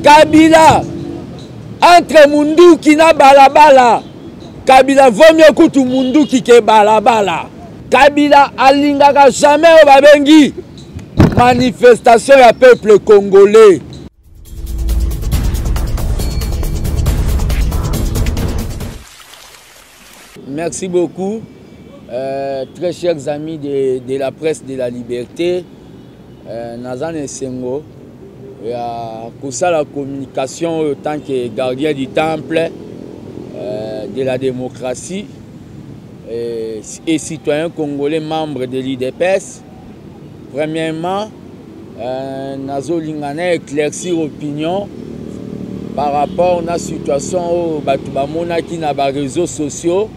Kabila entre Munduki na balabala. Kabila vaut mieux que tout Munduki ke balabala. Kabila alingaka jamais au babengi manifestation ya peuple congolais. Merci beaucoup, très chers amis de la presse de la liberté. Nazan Esengo, pour ça la communication en tant que gardien du temple de la démocratie et citoyen congolais membre de l'IDPS. Premièrement, Nazo Lingane éclaircir opinion par rapport à la situation où Batubamona qui n'a pas réseaux sociaux.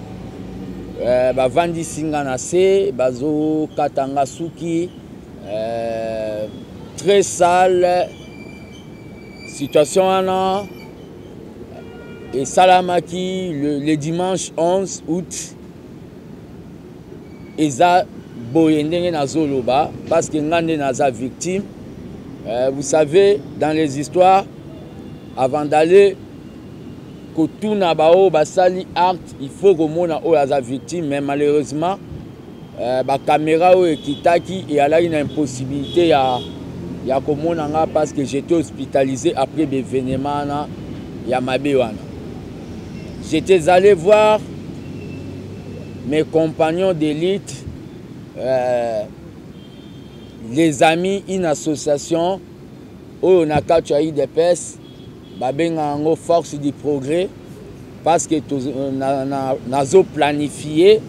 Bavandi Singanase, Bazo Katanga Suki, très sale situation et Salamaki le dimanche 11 août Eza Boyendenge Nazoloba parce que Ngande Naza victime. Vous savez, dans les histoires, avant d'aller Kotuna bao basali acte, il faut que mona o aza victime, mais malheureusement ba caméra o ekitaki et ala une impossibilité ya komona nga parce que j'étais hospitalisé après l'événement na ya mabewana. J'étais allé voir mes compagnons d'élite, les amis, une association où on a capturé IDPS. Babenga ngo force du progrès parce que nous planifié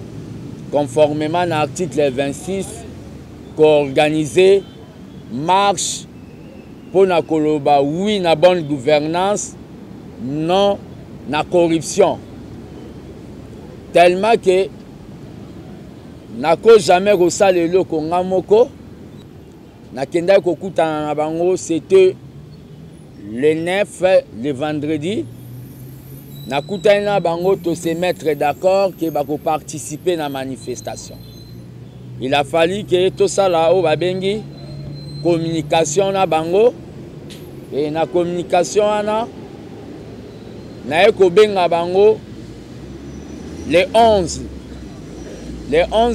conformément à l'article 26 qu'organiser marche pour na koloba oui na bonne gouvernance non na corruption tellement que nako jamais rosalelo ko ngamoko na kenda ko kutana na bango c'était le 9, le vendredi, Nakutaina Bango to se mettre d'accord que bako participer à la manifestation. Il a fallu que tout ça là au babengi communication na bango et na communication na eko benga bango le 11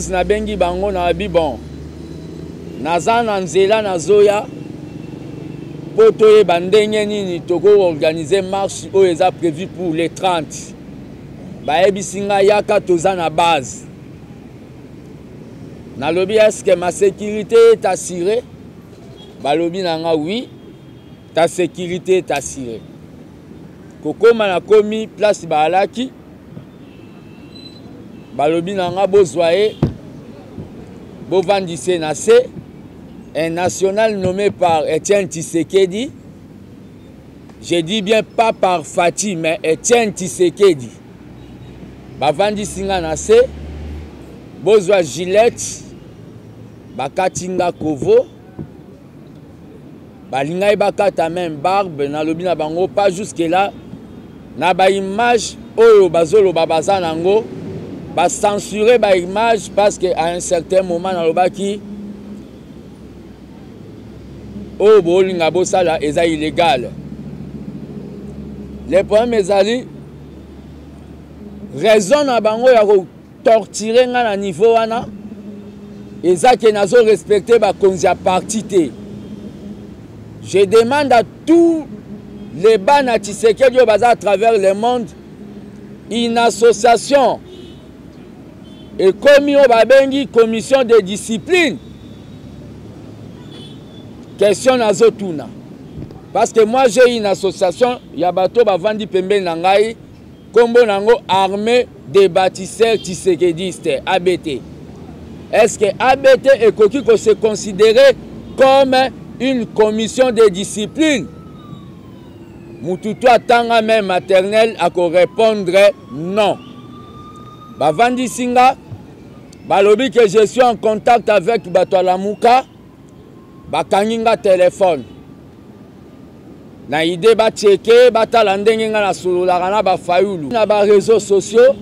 na bengi bango na bibon nazana nzela na zoya Poto et bandenge nini toko organiser marche où est prévu pour les 30. Baebi singa yaka toza na base. Na lobby est-ce que ma sécurité est assurée? Balobi nanga oui, ta sécurité est assurée. Koko mana komi place balaki. Balobi nanga bozwaye bovandise na se. Un national nommé par Etienne Tshisekedi, je dis bien pas par Fatih, mais Etienne Tshisekedi. Bavandi singa nase, bozwa Gillette, bakatinga kovo, balinga bakata même barbe, na lobi na bango, pas jusque là, na ba image, oyo bazolo babaza nango, ba censurer ba image parce que à un certain moment na lobaki, oh, bolinga bosala eza illégal. Les problèmes ezali raison na bango ya ko torturer nga na niveau wana eza ke nazo respecter ba konzi ya parti te. Je demande à tous les bana Tshisekedi yo baza à travers le monde une association et comme yo babengi commission de discipline. Question nazotuna. Parce que moi j'ai une association, Yabato Bavandi Pembe Nangai, Kombo Nango Armée des bâtisseurs Tshisekedistes, ABT. Est-ce que ABT est coquille qu'on se considérer comme une commission de discipline? Mututu atanga même maternelle à répondre non. Bavandi Singa, Balobi que je suis en contact avec Batoualamuka. Bakanginga téléphone na idée ba checker batala ndenge nga na sululaka na ba fayulu na ba réseaux sociaux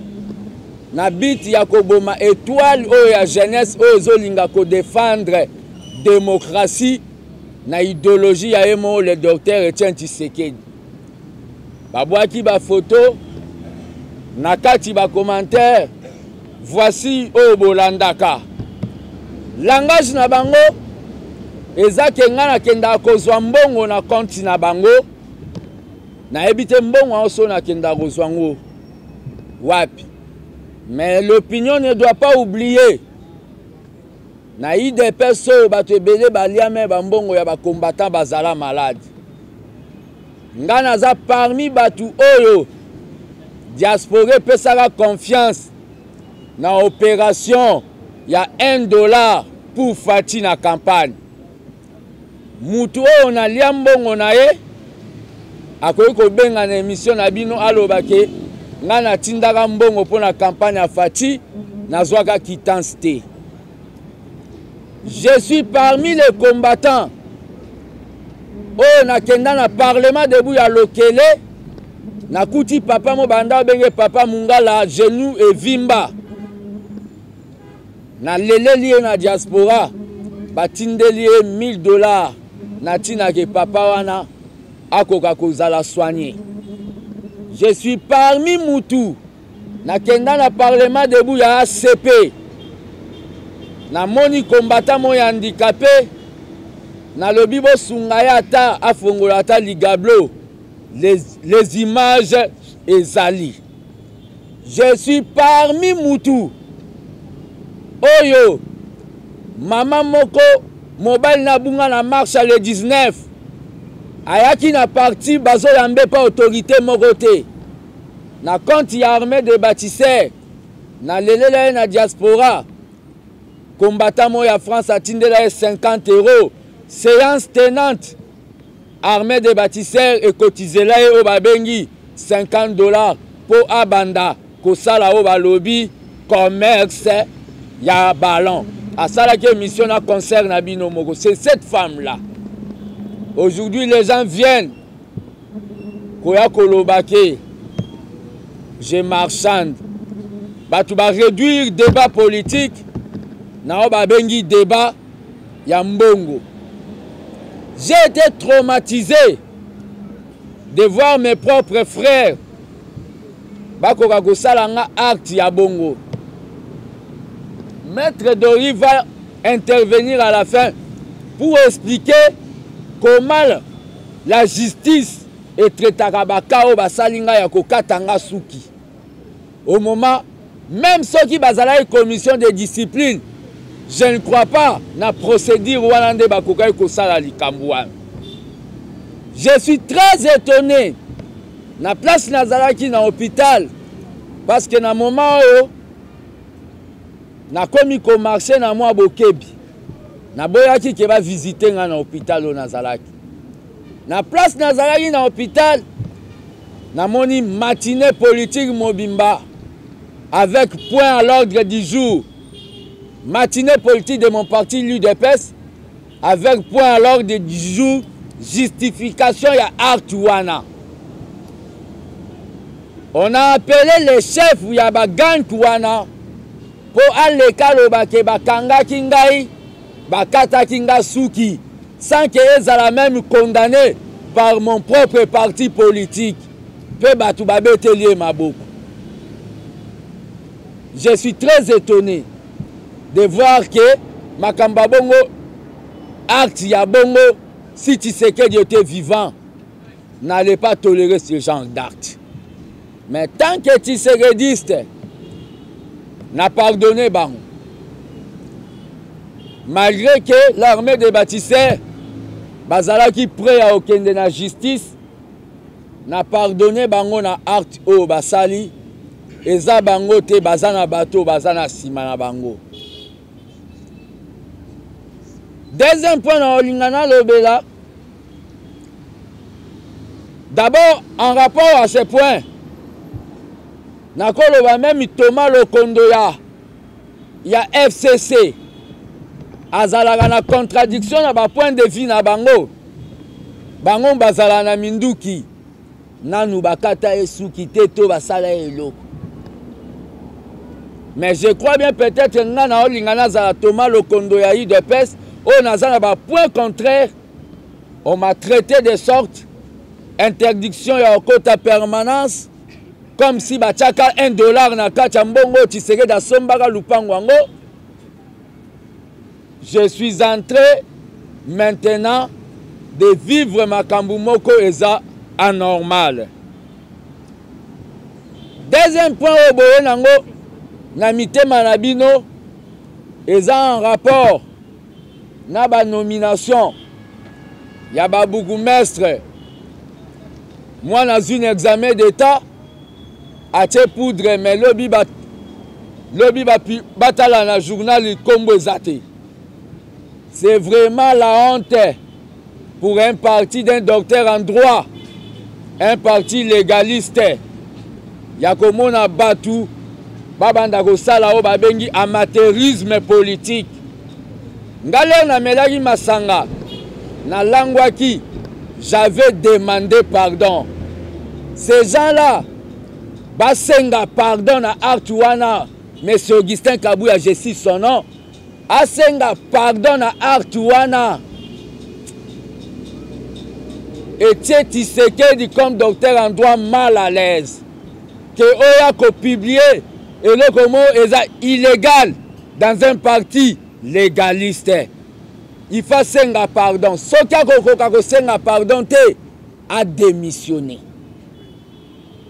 na bit ya koboma étoile o ya jeunesse o ezolinga ko défendre démocratie na idéologie ya emo le docteur Etienne Tshisekedi babwaki ba photo na kati ba commentaire voici o bolandaka langage na bango ezake nga na kenda kozwa mbongo na konti na bango na ebite mbongo oso na kenda kozwa ngo wapi. Mais l'opinion ne doit pas oublier na IDPS oyo bato ebele baliame bambongo ya bakombata bazala malade. Nga naza parmi batu oyo diaspora pesaka confiance na opération ya $1 pour Fati na campagne. Mutu oyo na lia mbongo na ye akoki kobenga na émission na bino alobake nga na tindaka mbongo po na campagne ya Fati nazwaka quittance te. Je suis parmi les combattants. Oh, na kenda na parlement debout ya lokele. Na kuti papa mo banda benge papa mungala genou et vimba. Na lele lié na diaspora. Batinde lié $1000. Na tina ke papa wana akoka kozala soigné. Je suis parmi mutu. Na kenda na parlement debout ya ACP. Na moni combattant mo ya handicapé na lobi bo sungaya ata afongola ata ligablo les images ezali. Je suis parmi mutu oyo mama moko mobile na bunga na marche le 19 ayaki na parti bazo yambe pa autorité moko te na compte ya armée de bâtisseurs na lelela na diaspora. Combattant moya France a tindela 50 €. Séance tenante. Armée de bâtisseurs et cotisé là au babengi $50 pour abanda. Kosala au balobi commerce ya ballon. À ça la mission na concert na bino moko. C'est cette femme là. Aujourd'hui les gens viennent. Koya kolobake. Je marchande. Bah tu vas réduire débat politique. Na ba bengi débat ya mbongo. J'ai été traumatisé de voir mes propres frères bakoka kosala nga acte ya bongo. Maître Dori va intervenir à la fin pour expliquer comment la justice est traitaka bakao basalinga ya kokatanga suki. Au moment même ceux qui bazala une commission de discipline. Je ne crois pas na procédure walande bakokai kosala likambouan. Je suis très étonné na place nazalaki na hôpital parce que na moment où na komi ko marché na moi bokebi na boyaki ke ba visiter nga na hôpital o nazalaki. Na place nazalaki na hôpital na moni matinée politique mobimba avec point à l'ordre du jour. Matinée politique de mon parti l'UDPS avec point à l'ordre du jour justification ya Artuana. On a appelé les chefs ya bagang Tuana pour aller kaloba ke bakanga kingai bakata kinga suki sans que ezala même condamné par mon propre parti politique. Pe batu babeteli maboko. Je suis très étonné de voir que Makamba Bongo, acte ya Bongo, si Tshisekedi était vivant, n'allait pas tolérer ce genre d'acte. Mais tant que Tshisekedi n'a pardonné Bango, malgré que l'armée des bâtisseurs, Bazala qui prêt à aucun de la justice, n'a pardonné Bango na acte au Basali, et za Bango te bazana bateau, bazana simana Bango. Deuxième point dans Olingana Lobela. D'abord, en rapport à ce point, Nakolo va même Thomas Lokondoya, il y a FCC. Azalaga na contradiction na ba point de vue na bango. Bango bazala na minduki. Nanu bakata esuki teto basala eloko. Mais je crois bien peut-être que na Olingana za Thomas Lokondoya UDPS. On a un point contraire. On m'a traité de sorte interdiction ya okota permanence comme si batiaka $1 na kati ya mbongo Tshisekedi asombaka lupango yango. Je suis en train maintenant de vivre makambo moko eza anormal. Deuxième point au boye nango na mitema na bino eza en rapport na ba nomination ya ba bourgmestre. Moi dans un examen d'état atie poudre mais lobi batala na journal kombo ezate. C'est vraiment la honte pour un parti d'un docteur en droit, un parti légaliste. Yakomona batu babanda kosala o babengi amateurisme politique. Ngale na melaki masanga na langwaki, j'avais demandé pardon. Ces gens-là basenga pardon à Artuana, monsieur Augustin Kabouya, je cite son nom. Asenga pardon à Artuana. Et Tshisekedi comme docteur en droit mal à l'aise. Que Oya ko publié et le comment est illégal dans un parti légaliste. Il faut senga pardon. Soka ko senga pardon te a démissionné.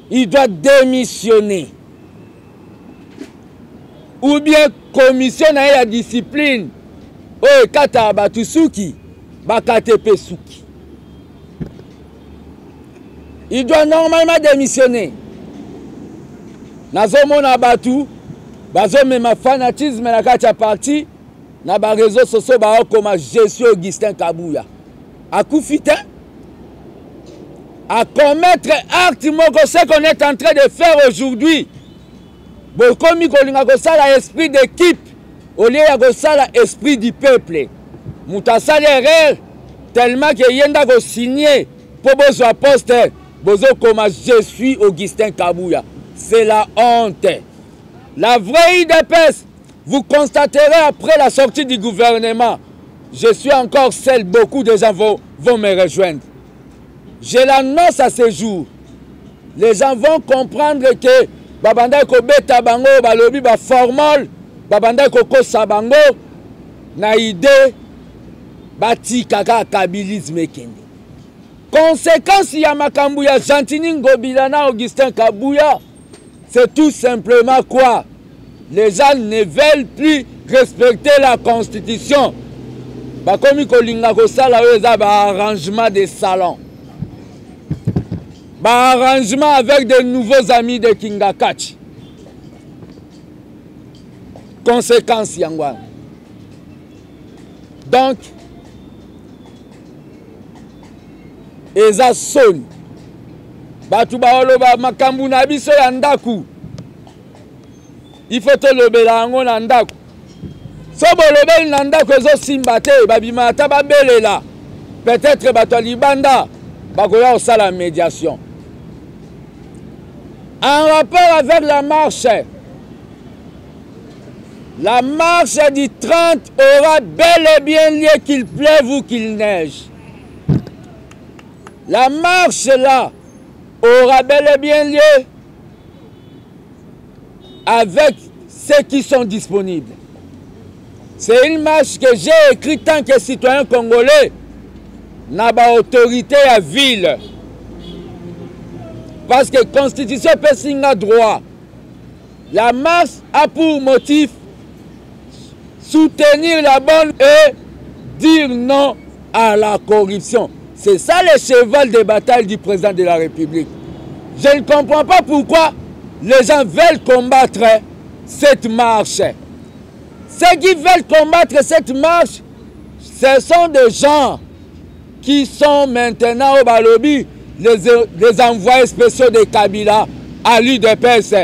Il doit démissionner. Ou bien commission na ya discipline. Oh kata batusuki bakatepe suki. Il doit normalement démissionner. Nazomona batu bazomema fanatisme na kati ya parti na ba réseaux sociaux ba comme je suis Augustin Kabouya. Akufita à commettre acte moko ce qu'on est en train de faire aujourd'hui. Bokomi kolinga kosala esprit d'équipe au lieu ya kosala esprit du peuple. Mutasali erreur tellement que yenda ko signer pour bozwa poste bozo comme je suis Augustin Kabouya. C'est la honte. La vraie IDPS, vous constaterez après la sortie du gouvernement, je suis encore seul, beaucoup de gens vont me rejoindre. Je l'annonce à ce jour. Les gens vont comprendre que babanda ko beta bango balobi ba formal, babanda ko kosa bango na idée bati kaka kabilisme kende. Conséquence ya makambu ya Gentini Ngobila na Augustin Kabouya, c'est tout simplement quoi? Les gens ne veulent plus respecter la constitution. Bakomi kolinga kosala eza ba arrangement de salon. Ba arrangement avec de nouveaux amis de Kingakachi. Conséquence yangwa. Donc eza soni. Batu baoloba makambu na biso ya ndaku. Il faut te lobela yango na ndaku. So bolobeli na ndaku ezo simba te babima ata babelela. Peut-être bato libanda bakoya osala médiation. En rapport avec la marche du 30 aura bel et bien lieu qu'il pleuve ou qu'il neige. La marche là aura bel et bien lieu avec ceux qui sont disponibles. C'est une marche que j'ai écrite tant que citoyen congolais n'a pas autorité à ville. Parce que la Constitution peut signer droit. La marche a pour motif soutenir la bonne et dire non à la corruption. C'est ça le cheval de bataille du président de la République. Je ne comprends pas pourquoi les gens veulent combattre cette marche. Ceux qui veulent combattre cette marche, ce sont des gens qui sont maintenant au Balobi, les envoyés spéciaux de Kabila à l'UDPS.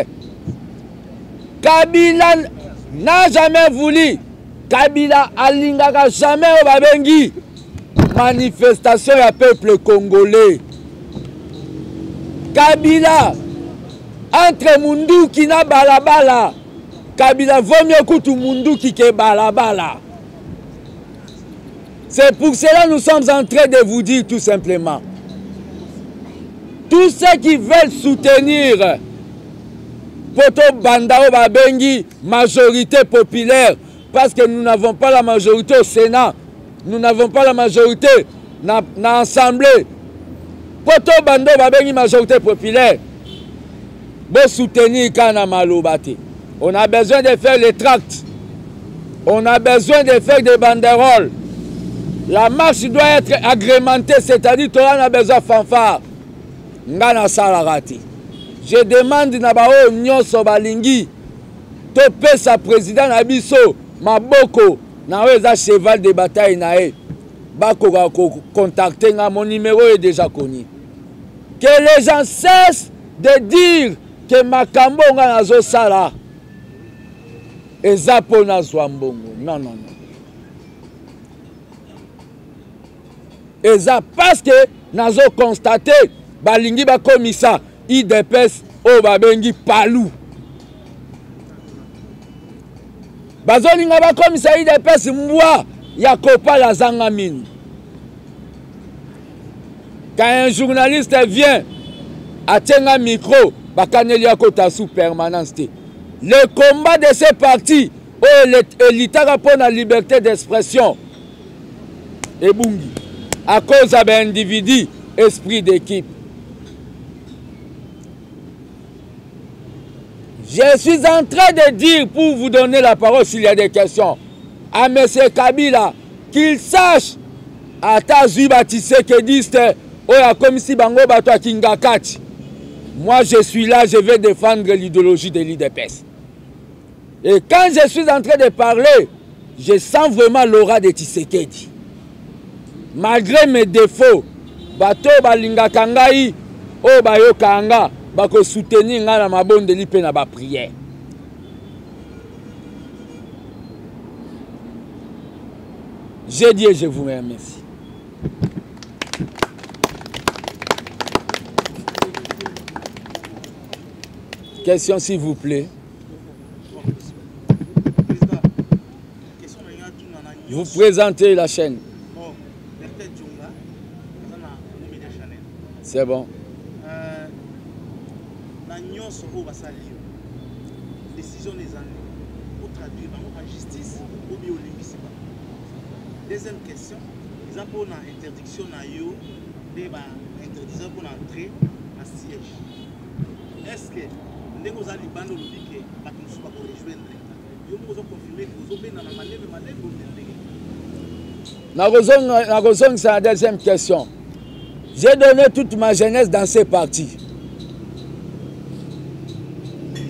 Kabila n'a jamais voulu. Kabila alingaka jamais au Babengi. Manifestation du peuple congolais. Kabila, entre Munduki na Balabala, Kabila vaut mieux que Munduki que Balabala. C'est pour cela que nous sommes en train de vous dire tout simplement. tous ceux qui veulent soutenir Poto Bandao Babengi, majorité populaire, parce que nous n'avons pas la majorité au Sénat, nous n'avons pas la majorité dans l'Assemblée. Poto Bandao Babengi, majorité populaire, pour soutenir Kana Malobate. On a besoin de faire les tracts, on a besoin de faire des banderoles. La marche doit être agrémentée, c'est-à-dire qu'on a besoin de fanfare. Ngana Salarati. Je demande na bao nyonso balingi to pesa président na biso maboko na weza cheval de bataille na e bako contacter nga, mon numéro est déjà connu. Que les gens cessent de dire que makambo nga nazo sala ezapo na zwambongo. Non, non, non. Eza parce que nazo constaté balingi ba komisa IDPS o babengi palu. Bazolinga ba komisa IDPS mbwa ya kopa la zanga mine. Quand un journaliste vient à tenir micro, bakaneli ya kota sous permanence. Le combat de ces partis l'État pour la liberté d'expression et bungi à cause d'un individu esprit d'équipe. Je suis en train de dire, pour vous donner la parole s'il y a des questions, à M. Kabila, qu'il sache à Tazu Batisse que disent comme si Bango Bato Kingakati. Moi je suis là, je vais défendre l'idéologie de l'IDPS. Et quand je suis en train de parler, je sens vraiment l'aura de Tshisekedi. Malgré mes défauts, Bato Balinga Kangai, O Bayo Kanga, Bako soutenir na mabonde li pe na ba prière. J'ai dit et je vous remercie. Question s'il vous plaît. Vous présentez la chaîne. C'est bon. Décision des années pour traduire en justice ou bien au limite. Deuxième question, ils ont pour l'interdiction interdiction pour entrer à siège. Est-ce que nous avons dit que nous sommes pas rejoindre l'État? Nous avons confirmé que nous avons c'est la deuxième question. J'ai donné toute ma jeunesse dans ces partis.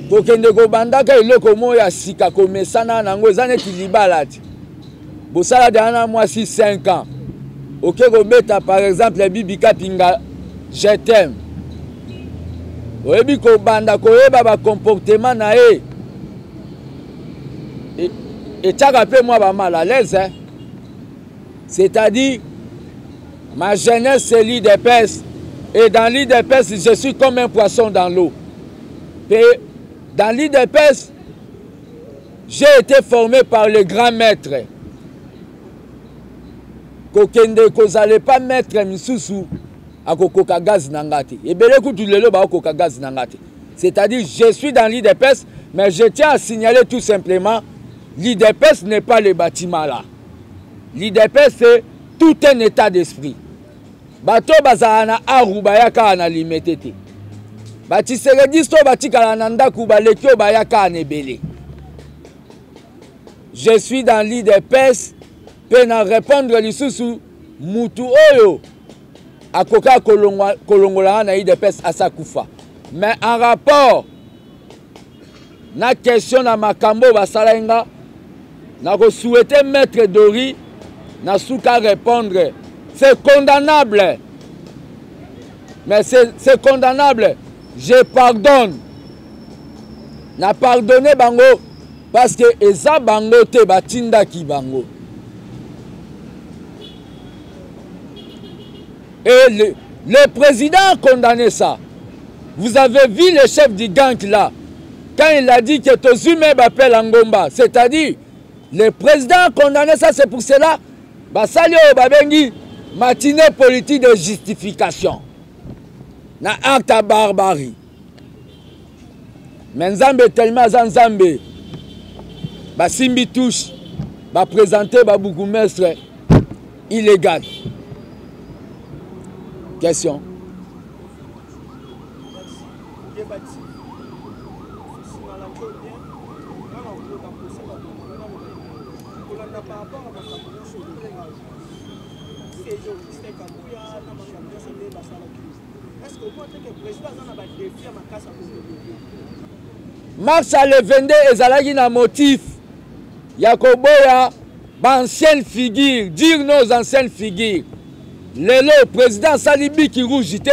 Pour que nous bandaka iloko moya sika komesana nango ezane kilibalati. Bosala dana moi 5 ans. OK Robeta par exemple Bibika Pinga je t'aime. Oyebi ko banda ko yeba ba comportement na e. Et tchaka pe moi ba mal à l'aise hein. C'est-à-dire ma jeunesse c'est l'IDPS et dans l'IDPS je suis comme un poisson dans l'eau. Dans l'IDPS, j'ai été formé par les grands maîtres. Kokende kozale pas maître misusu à kokoka gaz nangati. Et belé kutulelo ba kokoka gaz nangati. C'est-à-dire je suis dans l'IDPS mais je tiens à signaler tout simplement l'IDPS n'est pas le bâtiment là. L'IDPS c'est tout un état d'esprit. Bato bazana arubaya na limetete. Je suis dans l'IDPS, pour répondre l'isusu mutu oyo akoka kolongola na IDPS asakufa. Mais en rapport na question na makambo basalenga na ko souhaiter maître Dori na souka répondre c'est condamnable. Mais c'est condamnable. Je pardonne. Na pardonné bango parce que eza bango te batinda ki bango. Et le président a condamné ça. Vous avez vu le chef du gang là. Quand il a dit que Tozume m'appelle Angomba. C'est-à-dire, le président a condamné ça, c'est pour cela. Basalio Babengi, matinée politique de justification. na acte ya barbarie. Mais Nzambe tellement aza Nzambe basimbi touche baprésente babourgmestre illégal. Question. Mars à le 22 ezalaki na motif ya koboya ancienne figure, dire nos anciennes figures. Le président Salibi qui rougité.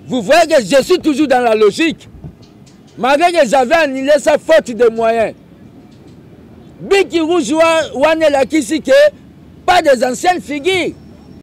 Vous voyez que je suis toujours dans la logique. Malgré que j'avais annulé sa faute de moyens. Biki Rouge Wane la Kisike, pas des anciennes figures.